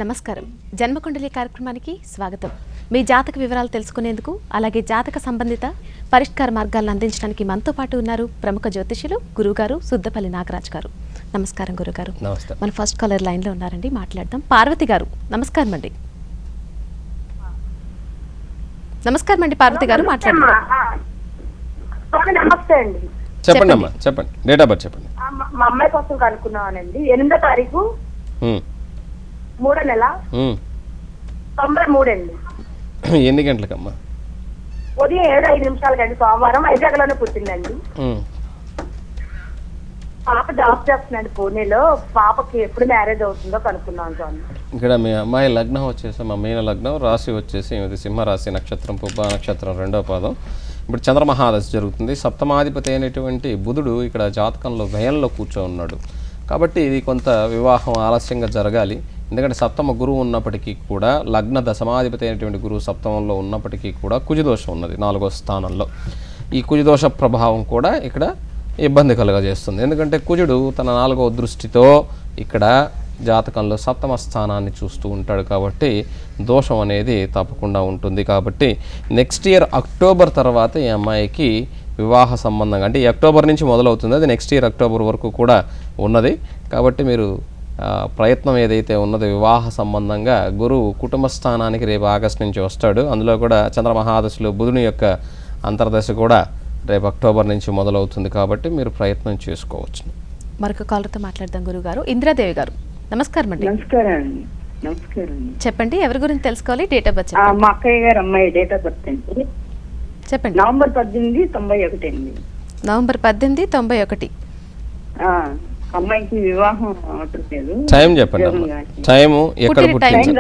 నమస్కారం. జన్మకుండలి కార్యక్రమానికి స్వాగతం. మీ జాతక వివరాలు తెలుసుకునేందుకు అలాగే జాతక సంబంధిత పరిష్కార మార్గాలను అందించడానికి మనతో పాటు ఉన్నారు ప్రముఖ జ్యోతిషులు గురుగారు సుద్దపల్లి నాగరాజ్ గారు. నమస్కారం గురుగారు. మన ఫస్ట్ కాలర్ లైన్లో ఉన్నారండి, మాట్లాడదాం. పార్వతి గారు నమస్కారం అండి. నమస్కారం అండి పార్వతి గారు, మాట్లాడండి. నమస్తే అండి. చెప్పండి అమ్మా, చెప్పండి. డేట్ ఆఫ్ బర్త్ చెప్పండి. మా అమ్మాయి కోసం కనుక్కున్నానండి. 8వ తారీఖు 3వ నెల 93 అండి. ఎన్ని గంటలకమ్మా? ఉదయం 7:05 అండి. సోమవారం వైజాగ్లోనే పుట్టిందండి. పాప జాబ్ చేస్తుందండి పూణేలో. పాపకి ఎప్పుడు మ్యారేజ్ అవుతుందో కనుక్కున్నాం స్వామి. ఇక్కడ మీ అమ్మాయి లగ్నం వచ్చేసి మా మీన లగ్నం, రాశి వచ్చేసి ఇది సింహరాశి, నక్షత్రం పుబ్బ నక్షత్రం 2వ పాదం. ఇప్పుడు చంద్రమహాదశ జరుగుతుంది. సప్తమాధిపతి అయినటువంటి బుధుడు ఇక్కడ జాతకంలో వ్యయంలో కూర్చో ఉన్నాడు. కాబట్టి ఇది కొంత వివాహం ఆలస్యంగా జరగాలి. ఎందుకంటే సప్తమ గురువు ఉన్నప్పటికీ కూడా, లగ్న దశమాధిపతి అయినటువంటి గురువు సప్తమంలో ఉన్నప్పటికీ కూడా కుజదోషం ఉన్నది 4వ స్థానంలో. ఈ కుజదోష ప్రభావం కూడా ఇక్కడ ఇబ్బంది కలుగజేస్తుంది. ఎందుకంటే కుజుడు తన 4వ దృష్టితో ఇక్కడ జాతకంలో సప్తమ స్థానాన్ని చూస్తూ ఉంటాడు. కాబట్టి దోషం అనేది తప్పకుండా ఉంటుంది. కాబట్టి నెక్స్ట్ ఇయర్ అక్టోబర్ తర్వాత ఈ అమ్మాయికి వివాహ సంబంధంగా, అంటే ఈ అక్టోబర్ నుంచి మొదలవుతుంది, అది నెక్స్ట్ ఇయర్ అక్టోబర్ వరకు కూడా ఉన్నది. కాబట్టి మీరు ప్రయత్నం ఏదైతే ఉన్నదో వివాహ సంబంధంగా, గురువు కుటుంబ స్థానానికి రేపు ఆగస్టు నుంచి వస్తాడు. అందులో కూడా చంద్రమహాదశలో బుధుని యొక్క అంతర్దశ కూడా రేపు అక్టోబర్ నుంచి మొదలవుతుంది. కాబట్టి మీరు ప్రయత్నం చేసుకోవచ్చు. మరొక కాలర్తో మాట్లాడదాం గురుగారు. ఇందిరాదేవి గారు నమస్కారం అండి. నమస్కారం. చెప్పండి, ఎవరి గురించి తెలుసుకోవాలి? డేట్ ఆఫ్ బర్త్ మా అక్కయ్య గారు అమ్మాయి డేట్ ఆఫ్ బర్త్ అండి. చెప్పండి. నవంబర్ 18, 91 అండి. నవంబర్ 18, 91. అమ్మాయికి వివాహం అవట్లేదు. టైం చెప్పండి. టైము ఎక్కడ పుట్టింది?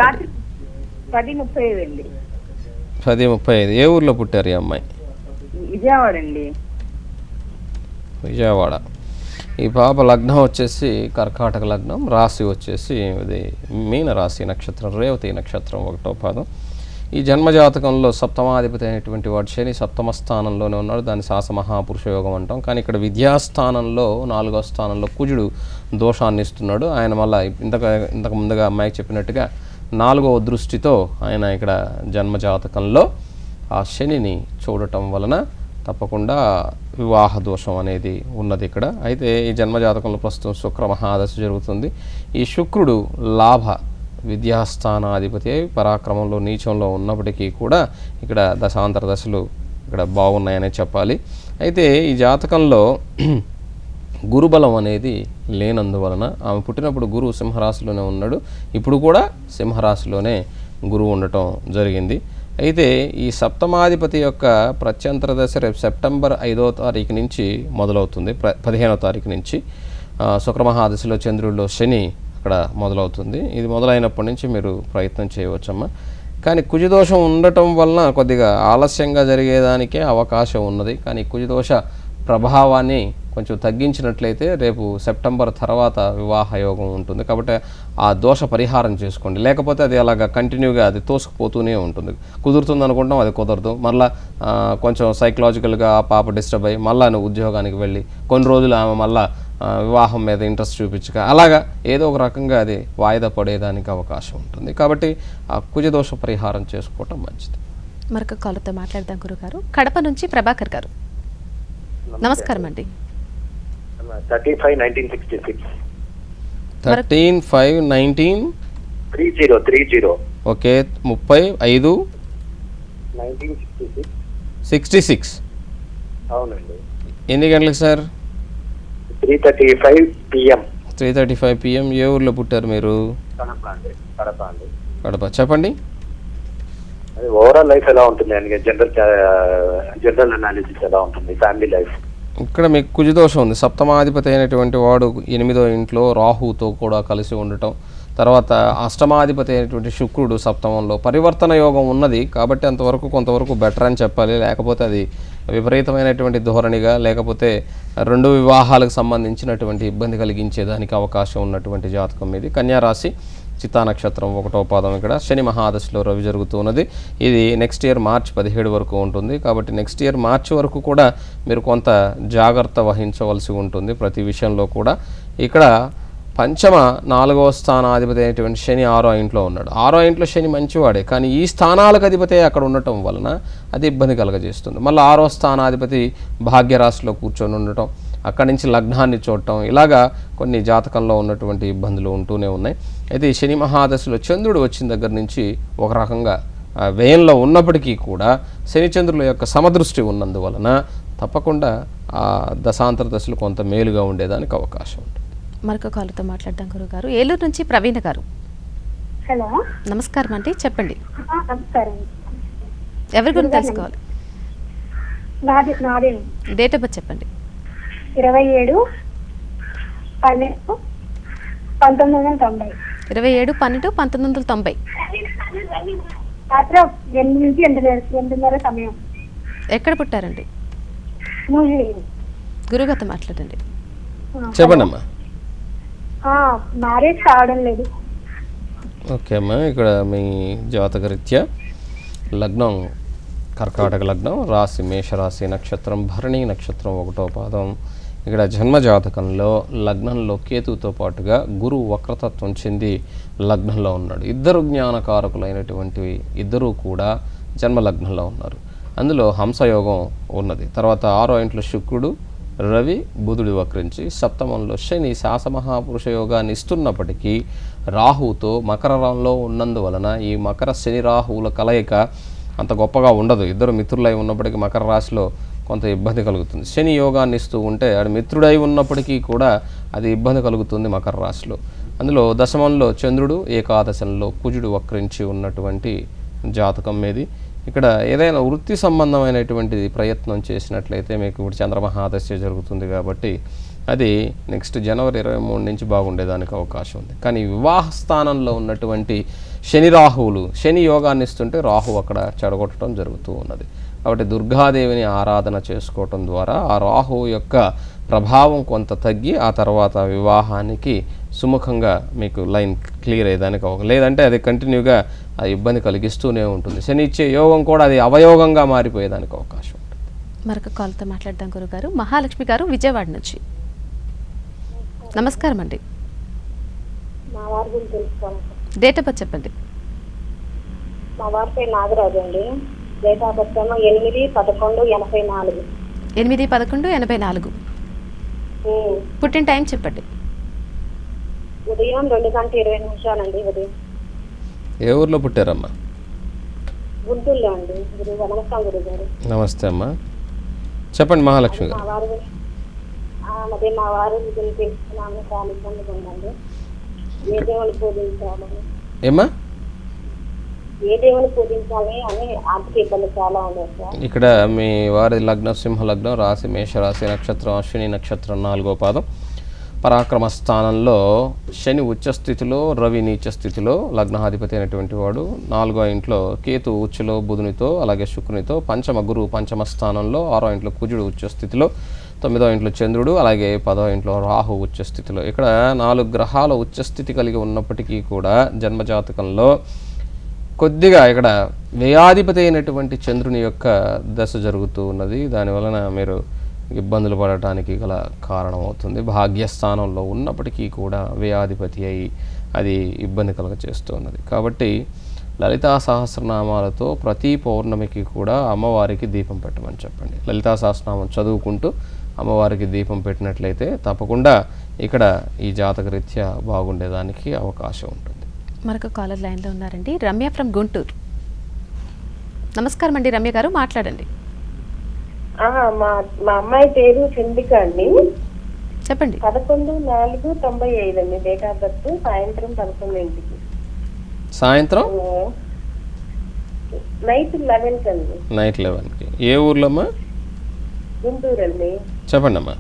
10:35 అండి. 10:35. ఏ ఊర్లో పుట్టారు ఈ అమ్మాయి? విజయవాడ అండి. విజయవాడ. ఈ పాప లగ్నం వచ్చేసి కర్కాటక లగ్నం, రాశి వచ్చేసి ఇది మీన రాశి, నక్షత్రం రేవతి నక్షత్రం 1వ పాదం. ఈ జన్మజాతకంలో సప్తమాధిపతి అయినటువంటి వాడు శని సప్తమ స్థానంలోనే ఉన్నాడు. దాన్ని శాస మహాపురుష యోగం అంటాం. కానీ ఇక్కడ విద్యాస్థానంలో 4వ స్థానంలో కుజుడు దోషాన్ని ఇస్తున్నాడు. ఆయన మళ్ళీ ఇంతకు ముందుగా అమ్మాయికి చెప్పినట్టుగా 4వ దృష్టితో ఆయన ఇక్కడ జన్మజాతకంలో ఆ శనిని చూడటం వలన తప్పకుండా వివాహ దోషం అనేది ఉన్నది ఇక్కడ. అయితే ఈ జన్మజాతకంలో ప్రస్తుతం శుక్ర మహాదశ జరుగుతుంది. ఈ శుక్రుడు లాభ విద్యాస్థానాధిపతి పరాక్రమంలో నీచంలో ఉన్నప్పటికీ కూడా ఇక్కడ దశాంతర దశలు ఇక్కడ బాగున్నాయనే చెప్పాలి. అయితే ఈ జాతకంలో గురుబలం అనేది లేనందువలన, ఆమె పుట్టినప్పుడు గురువు సింహరాశిలోనే ఉన్నాడు, ఇప్పుడు కూడా సింహరాశిలోనే గురువు ఉండటం జరిగింది. అయితే ఈ సప్తమాధిపతి యొక్క ప్రత్యంతర దశ రేపు సెప్టెంబర్ 5వ తారీఖు నుంచి మొదలవుతుంది. 15వ తారీఖు నుంచి శుక్రమహాదశలో చంద్రుడిలో శని అక్కడ మొదలవుతుంది. ఇది మొదలైనప్పటి నుంచి మీరు ప్రయత్నం చేయవచ్చమ్మా. కానీ కుజదోషం ఉండటం వలన కొద్దిగా ఆలస్యంగా జరిగేదానికే అవకాశం ఉన్నది. కానీ కుజదోష ప్రభావాన్ని కొంచెం తగ్గించినట్లయితే రేపు సెప్టెంబర్ తర్వాత వివాహ యోగం ఉంటుంది. కాబట్టి ఆ దోష పరిహారం చేసుకోండి. లేకపోతే అది అలాగా కంటిన్యూగా అది తోసుకుపోతూనే ఉంటుంది. కుదురుతుంది అనుకుంటాం, అది కుదరదు. మళ్ళీ కొంచెం సైకలాజికల్గా ఆ పాప డిస్టర్బ్ అయ్యి మళ్ళీ నువ్వు ఉద్యోగానికి వెళ్ళి కొన్ని రోజులు ఆమె మళ్ళీ వివాహం మీద ఇంట్రెస్ట్ చూపించక అలాగా ఏదో ఒక రకంగా అది వాయిదా పడేదానికి అవకాశం ఉంటుంది. కాబట్టి ఆ కుజదోష పరిహారం చేసుకోవటం మంచిది. మరొక కాలర్తో మాట్లాడదాం గురుగారు. కడప నుంచి ప్రభాకర్ గారు నమస్కారం అండి. 13/5/1966. 13/5/1930. ఓకే, 35/5/1966. అవునండి. ఎన్ని గంటలకు సార్? 3:35 PM. 3:35 PM. ఏ ఊర్లో పుట్టారు మీరు? కడప. చెప్పండి. అది ఓవరాల్ లైఫ్ ఎలా ఉంటుంది అని, జనరల్ అనాలిసిస్ ఎలా ఉంటుంది, ఫ్యామిలీ లైఫ్? ఇక్కడ మీకు కుజదోషం ఉంది. సప్తమాధిపతి అయినటువంటి వాడు 8వ ఇంట్లో రాహుతో కూడా కలిసి ఉండటం, తర్వాత అష్టమాధిపతి అయినటువంటి శుక్రుడు సప్తమంలో పరివర్తన యోగం ఉన్నది. కాబట్టి అంతవరకు కొంతవరకు బెటర్ అని చెప్పాలి. లేకపోతే అది విపరీతమైనటువంటి ధోరణిగా, లేకపోతే 2 వివాహాలకు సంబంధించినటువంటి ఇబ్బంది కలిగించేదానికి అవకాశం ఉన్నటువంటి జాతకం ఇది. కన్యారాశి, చిత్తా నక్షత్రం 1వ పాదం. ఇక్కడ శని మహాదశలో రవి జరుగుతున్నది. ఇది నెక్స్ట్ ఇయర్ మార్చి 17 వరకు ఉంటుంది. కాబట్టి నెక్స్ట్ ఇయర్ మార్చి వరకు కూడా మీరు కొంత జాగ్రత్త వహించవలసి ఉంటుంది ప్రతి విషయంలో కూడా. ఇక్కడ పంచమ 4వ స్థానాధిపతి అయినటువంటి శని 6వ ఇంట్లో ఉన్నాడు. 6వ ఇంట్లో శని మంచివాడే, కానీ ఈ స్థానాలకు అధిపతి అక్కడ ఉండటం వలన అది ఇబ్బంది కలగజేస్తుంది. మళ్ళీ 6వ స్థానాధిపతి భాగ్యరాశిలో కూర్చొని ఉండటం, అక్కడి నుంచి లగ్నాన్ని చూడటం, ఇలాగా కొన్ని జాతకంలో ఉన్నటువంటి ఇబ్బందులు ఉంటూనే ఉన్నాయి. అయితే ఈ శని మహాదశలో చంద్రుడు వచ్చిన దగ్గర నుంచి ఒక రకంగా వ్యయంలో ఉన్నప్పటికీ కూడా శనిచంద్రుల యొక్క సమదృష్టి ఉన్నందువలన తప్పకుండా ఆ దశాంతర దశలు కొంత మేలుగా ఉండేదానికి అవకాశం ఉంటుంది. మరొక కాలుతో మాట్లాడదాం గురుగారు. ఏలూరు నుంచి ప్రవీణ గారు. హలో, నమస్కారం అండి, చెప్పండి. నమస్కారం. ఎవరి గురించి తెలుసుకోవాలి? నాదే డేట్ ఆఫ్ బర్త్ చెప్పండి. 27/12/1990. 27/12/1990. రాత్రి 8 నుంచి 8:30 సమయం. ఎక్కడ పుట్టారండి? గురుగారితో మాట్లాడండి. చెప్పండి అమ్మా. మ్యారేజ్ కావడం లేదు. ఓకే అమ్మా, ఇక్కడ మీ జాతకరీత్యా లగ్నం కర్కాటక లగ్నం, రాశి మేషరాశి, నక్షత్రం భరణి, నక్షత్రం 1వ పాదం. ఇక్కడ జన్మజాతకంలో లగ్నంలో కేతువుతో పాటుగా గురువు వక్రతత్వం చెంది లగ్నంలో ఉన్నాడు. ఇద్దరు జ్ఞానకారకులైనటువంటి ఇద్దరూ కూడా జన్మలగ్నంలో ఉన్నారు. అందులో హంసయోగం ఉన్నది. తర్వాత 6వ ఇంట్లో శుక్రుడు, రవి, బుధుడు వక్రించి సప్తమంలో శని శాసమహాపురుష యోగాన్ని ఇస్తున్నప్పటికీ రాహుతో మకరంలో ఉన్నందువలన ఈ మకర శని రాహువుల కలయిక అంత గొప్పగా ఉండదు. ఇద్దరు మిత్రులై ఉన్నప్పటికీ మకర రాశిలో కొంత ఇబ్బంది కలుగుతుంది. శని యోగాన్ని ఇస్తూ ఉంటే ఆడు మిత్రుడై ఉన్నప్పటికీ కూడా అది ఇబ్బంది కలుగుతుంది మకర రాశిలో. అందులో దశమంలో చంద్రుడు, ఏకాదశంలో కుజుడు వక్రించి ఉన్నటువంటి జాతకం మీది. ఇక్కడ ఏదైనా వృత్తి సంబంధమైనటువంటిది ప్రయత్నం చేసినట్లయితే మీకు ఇప్పుడు చంద్రమహాదశ జరుగుతుంది కాబట్టి అది నెక్స్ట్ జనవరి 23 నుంచి బాగుండేదానికి అవకాశం ఉంది. కానీ వివాహ స్థానంలో ఉన్నటువంటి శని రాహువులు శని యోగాన్ని ఇస్తుంటే రాహు అక్కడ చెడగొట్టడం జరుగుతూ ఉన్నది. కాబట్టి దుర్గాదేవిని ఆరాధన చేసుకోవటం ద్వారా ఆ రాహు యొక్క ప్రభావం కొంత తగ్గి ఆ తర్వాత వివాహానికి సుముఖంగా మీకు లైన్ క్లియర్ అయ్యేదానికి అవకాశం. లేదంటే అది కంటిన్యూగా ఆ ఇబ్బంది కలిగిస్తూనే ఉంటుంది. శని ఇచ్చే యోగం కూడా అది అవయోగంగా మారిపోయేదానికి అవకాశం ఉంటుంది. మరొక కాల్తో మాట్లాడదాం గురుగారు. మహాలక్ష్మి గారు విజయవాడ నుంచి. నమస్కారం అండి. మా వారి గురించి తెలుసుకోవాలి. డేట్ ఆఫ్ బర్త్ చెప్పండి. మా వారి పేరు నాగరాజు అండి. Date of birth 8/11/84. 8/11/84. పుట్టిన టైం చెప్పండి. ఉదయం 2:20 అండి. ఉదయం ఏ ఊర్లో పుట్టారమ్మా? గుంటూరులో అండి. నమస్కారం గురుగారు. నమస్తే అమ్మా, చెప్పండి మహాలక్ష్మి గారు. అదే మా వారు గురించి తెలుసుకున్నాను. చాలా ఇబ్బందిగా ఉందండి. ఏ దేవుని పూజించాలని ఏమ్మా? ఏ దేవుని పూజించాలి అని ఆర్థిక ఇబ్బంది చాలా ఉన్నాయి సార్. ఇక్కడ మీ వారి లగ్నం సింహ లగ్నం, రాశి మేషరాశి, నక్షత్రం అశ్విని నక్షత్రం 4వ పాదం. పరాక్రమ స్థానంలో శని ఉచ్చస్థితిలో, రవి నీచ స్థితిలో, లగ్నాధిపతి అయినటువంటి వాడు 4వ ఇంట్లో కేతు ఉచ్చులో బుధునితో అలాగే శుక్రునితో, పంచమ గురువు పంచమ స్థానంలో, 6వ ఇంట్లో కుజుడు ఉచ్చస్థితిలో, 9వ ఇంట్లో చంద్రుడు అలాగే 10వ ఇంట్లో రాహు ఉచ్చస్థితిలో. ఇక్కడ 4 గ్రహాల ఉచ్చస్థితి కలిగి ఉన్నప్పటికీ కూడా జన్మజాతకంలో కొద్దిగా ఇక్కడ వ్యయాధిపతి అయినటువంటి చంద్రుని యొక్క దశ జరుగుతూ ఉన్నది. దానివలన మీరు ఇబ్బందులు పడటానికి గల కారణం అవుతుంది. భాగ్యస్థానంలో ఉన్నప్పటికీ కూడా వ్యయాధిపతి అయి అది ఇబ్బంది కలుగచేస్తూ ఉన్నది. కాబట్టి లలితా సహస్రనామాలతో ప్రతి పౌర్ణమికి కూడా అమ్మవారికి దీపం పెట్టమని చెప్పండి. లలితా సహస్రనామం చదువుకుంటూ అమ్మవారికి దీపం పెట్టినట్లయితే తప్పకుండా ఇక్కడ ఈ జాతకరీత్యా బాగుండేదానికి అవకాశం ఉంటుంది. మరొక కాలర్ లైన్లో ఉన్నారండి. రమ్య ఫ్రమ్ గుంటూరు. నమస్కారం అండి రమ్య గారు, మాట్లాడండి. మా అమ్మాయి పేరు చంద్రిక అండి. చెప్పండి. 11/4/95 అండి. డేట్ ఆఫ్ బర్త్ సాయంత్రం 11 సాయంత్రం నైట్ 11 అండి. నైట్ 11కి. ఏ ఊర్లోమ్మా? గుంటూరు అండి. చెప్పండి అమ్మా.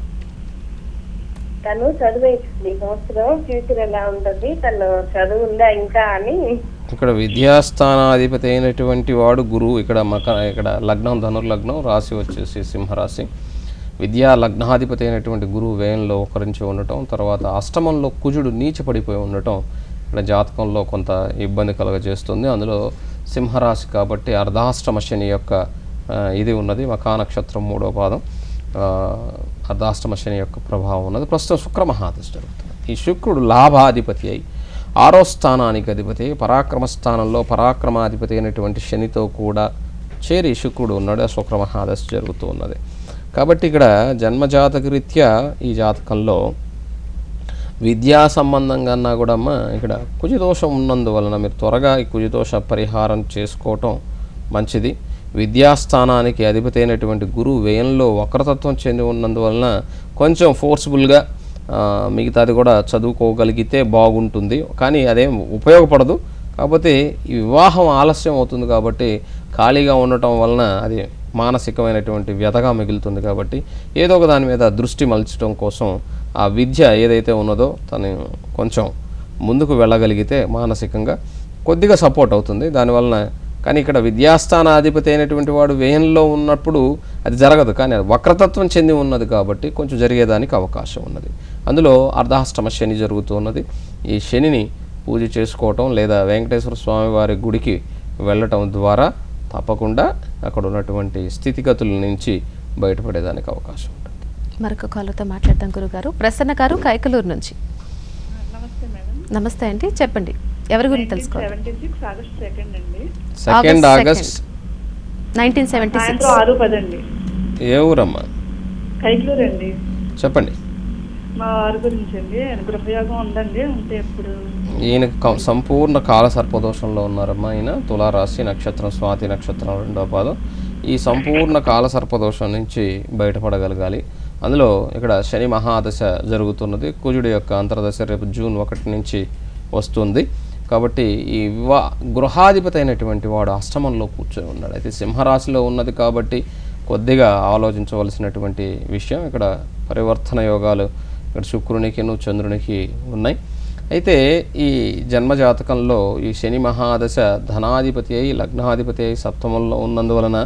తను చదివేస్తుంది సంవత్సరం. ఫ్యూచర్ ఎలా ఉంటుంది, తను చదువు ఉందా ఇంకా అని. ఇక్కడ విద్యాస్థానాధిపతి అయినటువంటి వాడు గురువు. ఇక్కడ లగ్నం ధనుర్లగ్నం, రాశి వచ్చేసి సింహరాశి. విద్యా లగ్నాధిపతి అయినటువంటి గురువు వ్యయంలో ఒకరించి ఉండటం, తర్వాత అష్టమంలో కుజుడు నీచపడిపోయి ఉండటం ఇక్కడ జాతకంలో కొంత ఇబ్బంది కలుగజేస్తుంది. అందులో సింహరాశి కాబట్టి అర్ధాష్టమ శని యొక్క ఇది ఉన్నది. మఖా నక్షత్రం 3వ పాదం. అర్ధాష్టమ శని యొక్క ప్రభావం ఉన్నది. ప్రస్తుతం శుక్ర మహాదశ జరుగుతుంది. ఈ శుక్రుడు లాభాధిపతి అయి 6వ స్థానానికి అధిపతి, పరాక్రమ స్థానంలో పరాక్రమాధిపతి అయినటువంటి శనితో కూడా చేరి శుక్రుడు ఉన్నాడు. ఆ శుక్ర మహాదశ జరుగుతూ ఉన్నది. కాబట్టి ఇక్కడ జన్మజాతక రీత్యా ఈ జాతకంలో విద్యా సంబంధంగా అన్నా కూడా అమ్మ ఇక్కడ కుజదోషం ఉన్నందువలన మీరు త్వరగా ఈ కుజదోష పరిహారం చేసుకోవటం మంచిది. విద్యాస్థానానికి అధిపతి అయినటువంటి గురువు వ్యయంలో వక్రతత్వం చెంది ఉన్నందువలన కొంచెం ఫోర్స్ఫుల్గా మిగతాది కూడా చదువుకోగలిగితే బాగుంటుంది, కానీ అదేం ఉపయోగపడదు. కాకపోతే ఈ వివాహం ఆలస్యం అవుతుంది కాబట్టి ఖాళీగా ఉండటం వలన అది మానసికమైనటువంటి వ్యధగా మిగులుతుంది. కాబట్టి ఏదో ఒక దాని మీద దృష్టి మలచడం కోసం ఆ విద్య ఏదైతే ఉన్నదో తను కొంచెం ముందుకు వెళ్ళగలిగితే మానసికంగా కొద్దిగా సపోర్ట్ అవుతుంది దానివలన. కానీ ఇక్కడ విద్యాస్థానాధిపతి అయినటువంటి వాడు వ్యయంలో ఉన్నప్పుడు అది జరగదు, కానీ అది వక్రతత్వం చెంది ఉన్నది కాబట్టి కొంచెం జరిగేదానికి అవకాశం ఉన్నది. అందులో అర్ధాష్టమ శని జరుగుతూ ఉన్నది. ఈ శనిని పూజ చేసుకోవటం లేదా వెంకటేశ్వర స్వామి వారి గుడికి వెళ్ళటం ద్వారా తప్పకుండా అక్కడ ఉన్నటువంటి స్థితిగతుల నుంచి బయటపడేదానికి అవకాశం ఉంటుంది. మరొక కాలతో మాట్లాడదాం గురుగారు. ప్రసన్న గారు కైకలూరు నుంచి. నమస్తే మేడం. నమస్తే అండి, చెప్పండి ఎవరి గురించి తెలుసుకోవాలి? 1976 ఆగస్ట్ 2 అండి. 2 ఆగస్ట్ 1976. సాయంత్రం 6:10 అండి. ఏ ఊరమ్మా? కైకలూరు అండి. చెప్పండి. మా వారి గురించి అండి. గృహయోగం ఉందండి, ఉంటే ఎప్పుడు? ఈయన సంపూర్ణ కాల సర్పదోషంలో ఉన్నారమ్మా. ఈయన తులారాశి నక్షత్రం, స్వాతి నక్షత్రం 2వ పాదం. ఈ సంపూర్ణ కాల సర్పదోషం నుంచి బయటపడగలగాలి. అందులో ఇక్కడ శని మహాదశ జరుగుతున్నది. కుజుడి యొక్క అంతర్దశ రేపు జూన్ 1 నుంచి వస్తుంది. కాబట్టి ఈ గృహాధిపతి అయినటువంటి వాడు అష్టమంలో కూర్చొని ఉన్నాడు. అయితే సింహరాశిలో ఉన్నది కాబట్టి కొద్దిగా ఆలోచించవలసినటువంటి విషయం. ఇక్కడ పరివర్తన యోగాలు ఇక్కడ శుక్రునికి చంద్రునికి ఉన్నాయి. అయితే ఈ జన్మజాతకంలో ఈ శని మహాదశ ధనాధిపతి అయి లగ్నాధిపతి అయి సప్తమంలో ఉన్నందువలన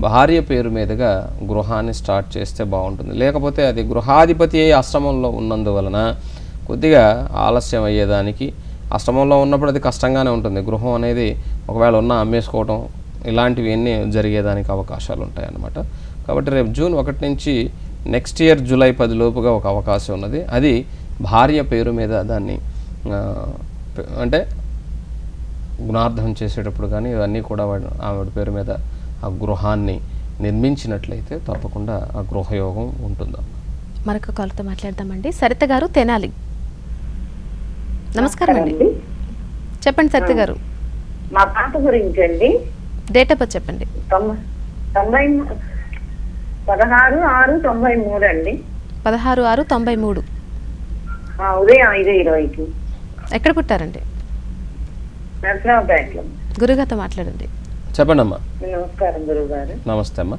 భార్య పేరు మీదుగా గృహాన్ని స్టార్ట్ చేస్తే బాగుంటుంది. లేకపోతే అది గృహాధిపతి అయి అష్టమంలో ఉన్నందువలన కొద్దిగా ఆలస్యం అయ్యేదానికి, అష్టమంలో ఉన్నప్పుడు అది కష్టంగానే ఉంటుంది. గృహం అనేది ఒకవేళ ఉన్నా అమ్మేసుకోవడం ఇలాంటివి అన్నీ జరిగేదానికి అవకాశాలు ఉంటాయి అన్నమాట. కాబట్టి రేపు జూన్ 1 నుంచి నెక్స్ట్ ఇయర్ జూలై 10 లోపుగా ఒక అవకాశం ఉన్నది. అది భార్య పేరు మీద దాన్ని అంటే గుణార్థం చేసేటప్పుడు కానీ ఇవన్నీ కూడా ఆవిడ పేరు మీద ఆ గృహాన్ని నిర్మించినట్లయితే తప్పకుండా ఆ గృహయోగం ఉంటుందమ్మా. మరొక కాల్తో మాట్లాడదామండి. సరిత గారు తెనాలి. నమస్కారం అండి, చెప్పండి సరిత గారు. మా పాప గురించి అండి. డేట్ ఆఫ్ బర్త్ చెప్పండి. 16/6/93 అండి. 16/6/93. ఉదయం 5:20కి. ఎక్కడ పుట్టారండి? నరసరావుపేటలో. గురుగారితో మాట్లాడండి. చెప్పండి అమ్మా. నమస్కారం గురువు గారు. నమస్తే అమ్మా.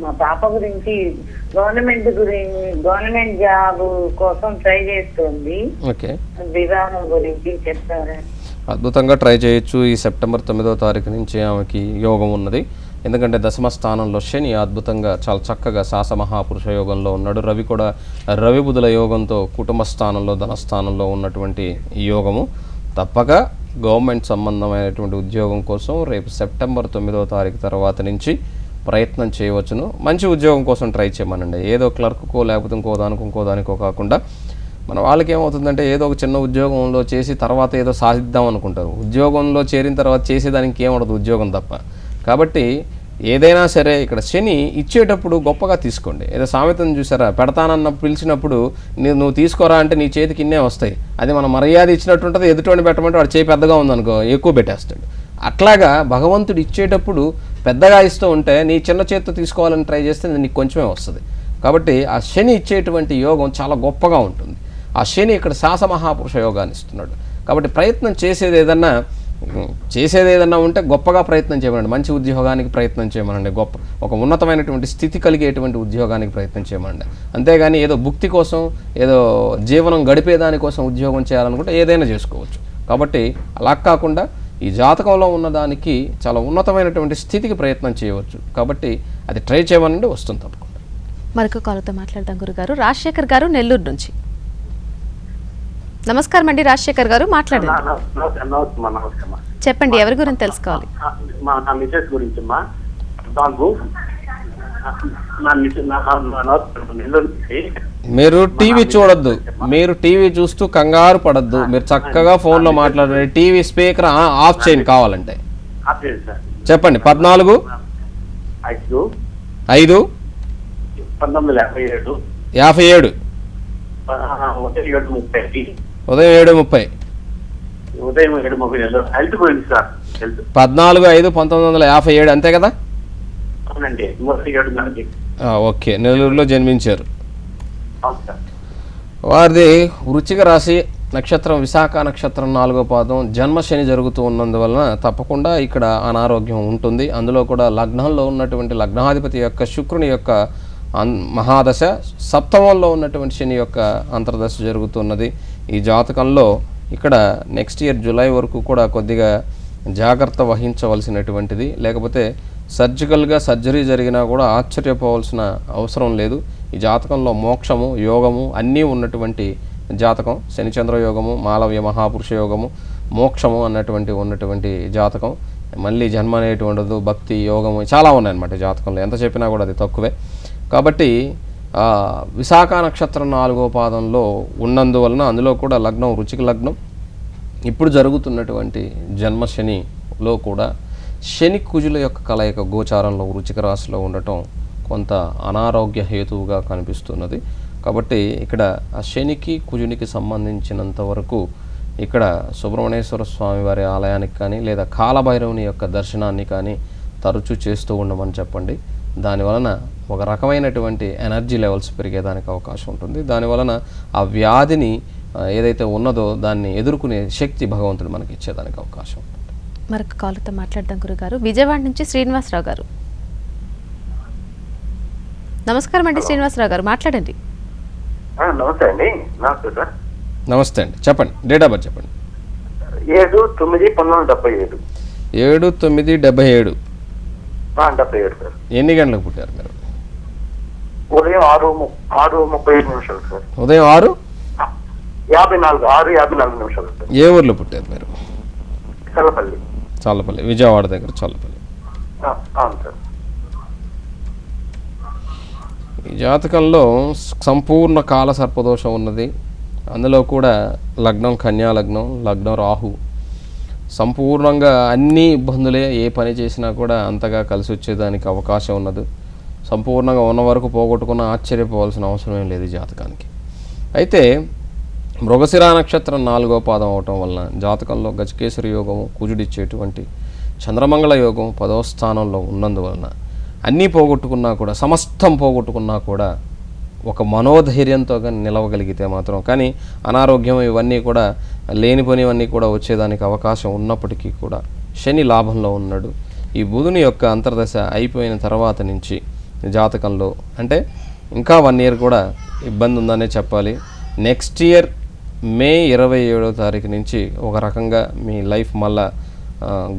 మా పాప గురించి గవర్నమెంట్ జాబ్ కోసం ట్రై చేస్తుంది. ఓకే, వివాహం గురించి చెప్తారా? అద్భుతంగా ట్రై చేయొచ్చు. ఈ సెప్టెంబర్ 9వ తారీఖు నుంచి ఆమెకి యోగం ఉన్నది. ఎందుకంటే దశమ స్థానంలో శని అద్భుతంగా చాలా చక్కగా శాస మహాపురుష యోగంలో ఉన్నాడు. రవి కూడా రవి బుధుల యోగంతో కుటుంబ స్థానంలో ధనస్థానంలో ఉన్నటువంటి ఈ యోగము తప్పక గవర్నమెంట్ సంబంధమైనటువంటి ఉద్యోగం కోసం రేపు సెప్టెంబర్ 9వ తారీఖు తర్వాత నుంచి ప్రయత్నం చేయవచ్చును. మంచి ఉద్యోగం కోసం ట్రై చేయమనండి. ఏదో క్లర్క్కో లేకపోతే ఇంకో దానికో కాకుండా మన వాళ్ళకి ఏమవుతుందంటే ఏదో ఒక చిన్న ఉద్యోగంలో చేసి తర్వాత ఏదో సాధిద్దాం అనుకుంటారు. ఉద్యోగంలో చేరిన తర్వాత చేసేదానికి ఏమడదు ఉద్యోగం తప్ప. కాబట్టి ఏదైనా సరే ఇక్కడ శని ఇచ్చేటప్పుడు గొప్పగా తీసుకోండి. ఏదో సామెతను చూసారా, పెడతానన్న పిలిచినప్పుడు నువ్వు తీసుకోరా అంటే నీ చేతికి ఇన్నే వస్తాయి. అది మనం మర్యాద ఇచ్చినట్టు ఉంటుంది. ఎదుటోని పెట్టమంటే వాడు చేయి పెద్దగా ఉందనుకో ఎక్కువ పెట్టేస్తాడు. అట్లాగా భగవంతుడు ఇచ్చేటప్పుడు పెద్దగా ఇస్తూ ఉంటే నీ చిన్న చేతితో తీసుకోవాలని ట్రై చేస్తే నీకు కొంచెమే వస్తుంది. కాబట్టి ఆ శని ఇచ్చేటువంటి యోగం చాలా గొప్పగా ఉంటుంది. ఆ శని ఇక్కడ శాస మహాపురుష యోగాన్ని ఇస్తున్నాడు. కాబట్టి ప్రయత్నం చేసేది ఏదన్నా ఉంటే గొప్పగా ప్రయత్నం చేయమనండి. మంచి ఉద్యోగానికి ప్రయత్నం చేయమనండి. ఒక ఉన్నతమైనటువంటి స్థితి కలిగేటువంటి ఉద్యోగానికి ప్రయత్నం చేయమనండి. అంతేగాని ఏదో భుక్తి కోసం ఏదో జీవనం గడిపేదానికోసం ఉద్యోగం చేయాలనుకుంటే ఏదైనా చేసుకోవచ్చు. కాబట్టి అలా కాకుండా ఈ జాతకంలో ఉన్నదానికి చాలా ఉన్నతమైనటువంటి స్థితికి ప్రయత్నం చేయవచ్చు. కాబట్టి అది ట్రై చేయమనండి, వస్తుంది తప్పకుండా. మరొక కాల్తో మాట్లాడదాం గురుగారు. రాజశేఖర్ గారు నెల్లూరు నుంచి. నమస్కారం అండి రాజశేఖర్ గారు, మాట్లాడండి. చెప్పండి ఎవరి గురించి తెలుసుకోవాలి? నా మిసెస్ గురించి మీరు టీవీ చూడొద్దు, మీరు టీవీ చూస్తూ కంగారు పడద్దు, మీరు చక్కగా ఫోన్లో మాట్లాడండి. టీవీ స్పీకర్ ఆఫ్ చేయండి కావాలంటే. చెప్పండి. 14 5 1957 57 ఉదయం 7:30 ఉదయం 7:30 హెల్త్ పోయింది సార్. హెల్త్ 14/5/1957 అంతే కదా? అవునండి. 37 ఓకే, నెల్లూరులో జన్మించారు. అవును సార్. వారిది వృశ్చిక రాశి, నక్షత్రం విశాఖ నక్షత్రం 4వ పాదం, జన్మ శని జరుగుతూ ఉన్నందువలన తప్పకుండా ఇక్కడ అనారోగ్యం ఉంటుంది. అందులో కూడా లగ్నంలో ఉన్నటువంటి లగ్నాధిపతి యొక్క శుక్రుని యొక్క మహాదశ, సప్తమంలో ఉన్నటువంటి శని యొక్క అంతర్దశ జరుగుతున్నది ఈ జాతకంలో. ఇక్కడ నెక్స్ట్ ఇయర్ జూలై వరకు కూడా కొద్దిగా జాగ్రత్త వహించవలసినటువంటిది. లేకపోతే సర్జికల్గా సర్జరీ జరిగినా కూడా ఆశ్చర్యపోవాల్సిన అవసరం లేదు. ఈ జాతకంలో మోక్షము, యోగము అన్నీ ఉన్నటువంటి జాతకం. శనిచంద్ర యోగము, మాలవ్య మహాపురుష యోగము, మోక్షము ఉన్నటువంటి జాతకం. మళ్ళీ జన్మ అనేటువంటిది, భక్తి, యోగము చాలా ఉన్నాయన్నమాట జాతకంలో. ఎంత చెప్పినా కూడా అది తక్కువే. కాబట్టి విశాఖ నక్షత్రం 4వ పాదంలో ఉన్నందువలన అందులో కూడా లగ్నం వృశ్చిక లగ్నం. ఇప్పుడు జరుగుతున్నటువంటి జన్మ శనిలో కూడా శని కుజుల యొక్క కలయిక గోచారంలో వృశ్చిక రాశిలో ఉండటం కొంత అనారోగ్య హేతువుగా కనిపిస్తున్నది. కాబట్టి ఇక్కడ ఆ శనికి కుజునికి సంబంధించినంత వరకు ఇక్కడ సుబ్రహ్మణ్యేశ్వర స్వామి వారి ఆలయానికి కానీ లేదా కాలభైరవుని యొక్క దర్శనాన్ని కానీ తరచూ చేస్తూ ఉండమని చెప్పండి. దానివలన ఒక రకమైనటువంటి ఎనర్జీ లెవెల్స్ పెరిగేదానికి అవకాశం ఉంటుంది. దానివలన ఆ వ్యాధిని ఏదైతే ఉన్నదో దాన్ని ఎదుర్కొనే శక్తి భగవంతుడు మనకి ఇచ్చేదానికి అవకాశం ఉంటుంది. మరొక కాలుతో మాట్లాడదాం గురుగారు. విజయవాడ నుంచి శ్రీనివాసరావు గారు. నమస్కారం అండి శ్రీనివాసరావు గారు, మాట్లాడండి. నమస్తే అండి. నమస్తే సార్. నమస్తే అండి, చెప్పండి. డేట్ ఆఫ్ బర్త్ చెప్పండి. 7/9/1977. 7/9/77. 77 సార్. ఎన్ని గంటలకు పుట్టారు మీరు? ఉదయం 6:35 సార్. ఉదయం 6:54 సార్. ఏ ఊర్లో పుట్టారు మీరు? చల్లపల్లి. చాలపల్లి, విజయవాడ దగ్గర చాలపల్లి. అవును సార్. ఈ జాతకంలో సంపూర్ణ కాల సర్పదోషం ఉన్నది. అందులో కూడా లగ్నం కన్యా లగ్నం, లగ్నం రాహు. సంపూర్ణంగా అన్ని ఇబ్బందులే. ఏ పని చేసినా కూడా అంతగా కలిసి వచ్చేదానికి అవకాశం ఉన్నది. సంపూర్ణంగా ఉన్న వరకు పోగొట్టుకున్న ఆశ్చర్యపోవాల్సిన అవసరం ఏం లేదు ఈ జాతకానికి. అయితే మృగశిర నక్షత్రం 4వ పాదం అవటం వలన జాతకంలో గజకేసరి యోగము, కుజుడిచ్చేటువంటి చంద్రమంగళ యోగం 10వ స్థానంలో ఉన్నందువలన అన్నీ పోగొట్టుకున్నా కూడా, సమస్తం పోగొట్టుకున్నా కూడా ఒక మనోధైర్యంతో కానీ నిలవగలిగితే మాత్రం, కానీ అనారోగ్యం ఇవన్నీ కూడా లేనిపోనివన్నీ కూడా వచ్చేదానికి అవకాశం ఉన్నప్పటికీ కూడా శని లాభంలో ఉన్నాడు. ఈ బుధుని యొక్క అంతర్దశ అయిపోయిన తర్వాత నుంచి జాతకంలో అంటే ఇంకా 1 ఇయర్ కూడా ఇబ్బంది ఉందనే చెప్పాలి. నెక్స్ట్ ఇయర్ మే 27వ తారీఖు నుంచి ఒక రకంగా మీ లైఫ్ మళ్ళా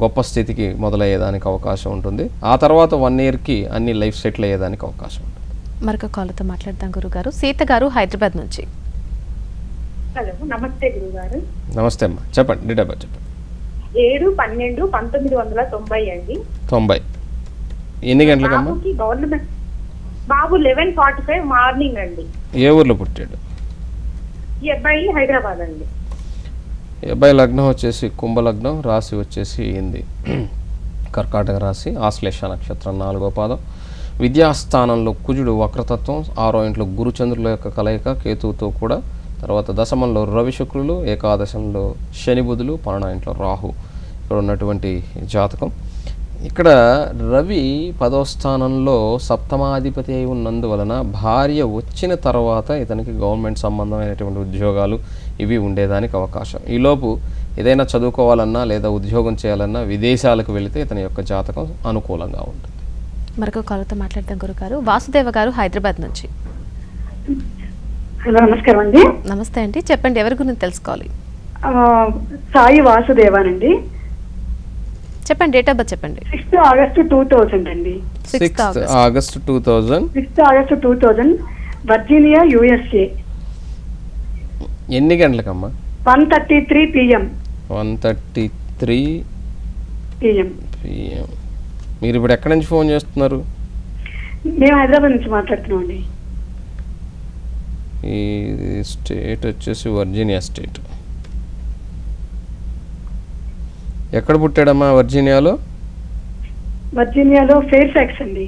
గొప్ప స్థితికి మొదలయ్యేదానికి అవకాశం ఉంటుంది. ఆ తర్వాత 1 ఇయర్కి అన్ని లైఫ్ సెటిల్ అయ్యేదానికి అవకాశం ఉంటుంది. మరొక కాలుతో మాట్లాడదాం గురుగారు. సీత గారు హైదరాబాద్ నుంచి. హలో, నమస్తే గురుగారు. నమస్తే అమ్మా, చెప్పండి. డేట్ ఆఫ్ బర్త్ చెప్పండి. 7/12/1990 అండి. 90. ఎన్ని గంటలకమ్మా? గవర్నమెంట్ బాబు 11:45 మార్నింగ్ అండి. ఏ ఊర్లో పుట్టాడు? ఈ అబ్బాయి హైదరాబాద్ అండి. ఈ అబ్బాయి లగ్నం వచ్చేసి కుంభలగ్నం, రాశి వచ్చేసి ఇంది కర్కాటక రాశి, ఆశ్లేష నక్షత్రం 4వ పాదం. విద్యాస్థానంలో కుజుడు వక్రతత్వం, 6వ ఇంట్లో గురుచంద్రుల యొక్క కలయిక కేతువుతో కూడా, తర్వాత దశమంలో రవి శుక్రులు, ఏకాదశంలో శని బుధులు, 12వ ఇంట్లో రాహు ఇక్కడ ఉన్నటువంటి జాతకం. ఇక్కడ రవి 10వ స్థానంలో సప్తమాధిపతి అయి ఉన్నందువలన భార్య వచ్చిన తర్వాత ఇతనికి గవర్నమెంట్ సంబంధమైనటువంటి ఉద్యోగాలు ఇవి ఉండేదానికి అవకాశం. ఈలోపు ఏదైనా చదువుకోవాలన్నా లేదా ఉద్యోగం చేయాలన్నా విదేశాలకు వెళితే ఇతని యొక్క జాతకం అనుకూలంగా ఉంటుంది. మరొక కాలుతో మాట్లాడదాం గురుగారు. వాసుదేవ గారు హైదరాబాద్ నుంచి. హలో, నమస్కారం అండి. నమస్తే అండి, చెప్పండి. ఎవరి గురించి తెలుసుకోవాలి? సాయి వాసుదేవానండి. చెప్పండి, డేట్ ఆఫ్ బర్త్ చెప్పండి. 6th August 2000 అండి. 6th August 2000. 6th August 2000, Virginia, USA. ఎన్ని గంటలకమ్మా? 1:33 PM. 1:33 PM. మీరు ఇప్పుడు ఎక్కడి నుంచి ఫోన్ చేస్తున్నారు? మేము హైదరాబాద్ నుంచి మాట్లాడుతున్నాం అండి. ఈ స్టేట్ వచ్చేసి వర్జీనియా స్టేట్. ఎక్కడ పుట్టాడమ్మా వర్జీనియాలో? వర్జీనియాలో ఫెయిర్ ఫ్యాక్స్ అండి.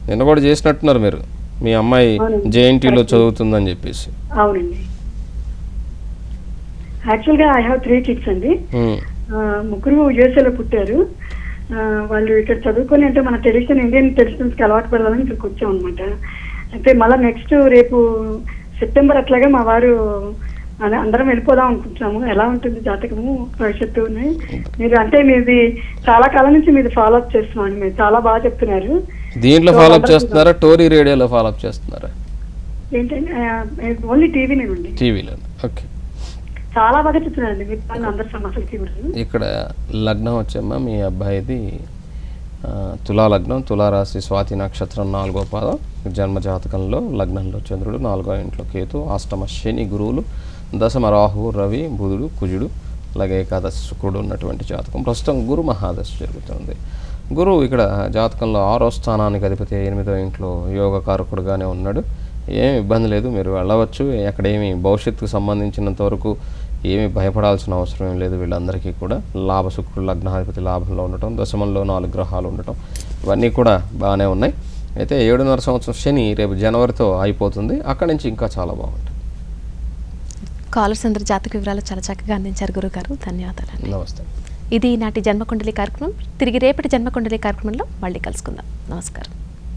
నిన్న కూడా చేసినట్టున్నారు మీరు, మీ అమ్మాయి అవునండి. జేఎన్టీలో చదువుతుందని చెప్పేసి. అవునండి. యాక్చువల్గా ఐ హ్యావ్ 3 kids అండి. ముగ్గురు యూఎస్ఏలో పుట్టారు. వాళ్ళు ఇక్కడ చదువుకొని అంటే మన ట్రెడిషన్ ఇండియన్ ట్రెడిషన్స్కి అలవాటు పడాలని ఇక్కడికి వచ్చాం అనమాట. అయితే మళ్ళీ నెక్స్ట్ రేపు సెప్టెంబర్ అట్లాగే మా వారు అందరం వెళ్ళిపోదాం అనుకుంటున్నాము. ఎలా ఉంటుంది జాతకము భవిష్యత్తు మీరు అంటే మీది చాలా కాలం నుంచి మీరు ఫాలో అప్ చేస్తున్నాం. మీరు చాలా బాగా చెప్తున్నారు. దీంట్లో ఫాలో అప్ చేస్తున్నారా, టోరీ రేడియోలో ఫాలో అప్ చేస్తున్నారా? ఏంటంటే ఓన్లీ టీవీనేనండి. టీవీలో. ఓకే, చాలా బాగా చెప్తున్నారండి మీరు, అందరి సమస్యలకి కూడా. ఇక్కడ లగ్నం వచ్చేమ్మా మీ అబ్బాయిది తులా లగ్నం, తులారాశి, స్వాతి నక్షత్రం 4వ పాదం. జన్మజాతకంలో లగ్నంలో చంద్రుడు, 4వ ఇంట్లో కేతు, అష్టమ శని, గురువులు, దశమ రాహు, రవి, బుధుడు, కుజుడు, అలాగే ఏకాదశి శుక్రుడు ఉన్నటువంటి జాతకం. ప్రస్తుతం గురు మహాదశ జరుగుతుంది. గురువు ఇక్కడ జాతకంలో 6వ స్థానానికి అధిపతి, 8వ ఇంట్లో యోగకారకుడుగానే ఉన్నాడు. ఏమి ఇబ్బంది లేదు, మీరు వెళ్ళవచ్చు. అక్కడ ఏమి భవిష్యత్తుకు సంబంధించినంత వరకు ఏమీ భయపడాల్సిన అవసరం ఏం లేదు. వీళ్ళందరికీ కూడా లాభ శుక్రుడు లగ్నాధిపతి లాభంలో ఉండటం, దశమంలో 4 గ్రహాలు ఉండటం, ఇవన్నీ కూడా బాగానే ఉన్నాయి. అయితే 7.5 సంవత్సరం శని రేపు జనవరితో అయిపోతుంది. అక్కడి నుంచి ఇంకా చాలా బాగుంటుంది. కాలర్స్ అందరి జాతక వివరాలు చాలా చక్కగా అందించారు గురుగారు, ధన్యవాదాలు. నమస్తే. ఇది నాటి జన్మకుండలి కార్యక్రమం. తిరిగి రేపటి జన్మకుండలి కార్యక్రమంలో మళ్ళీ కలుసుకుందాం. నమస్కారం.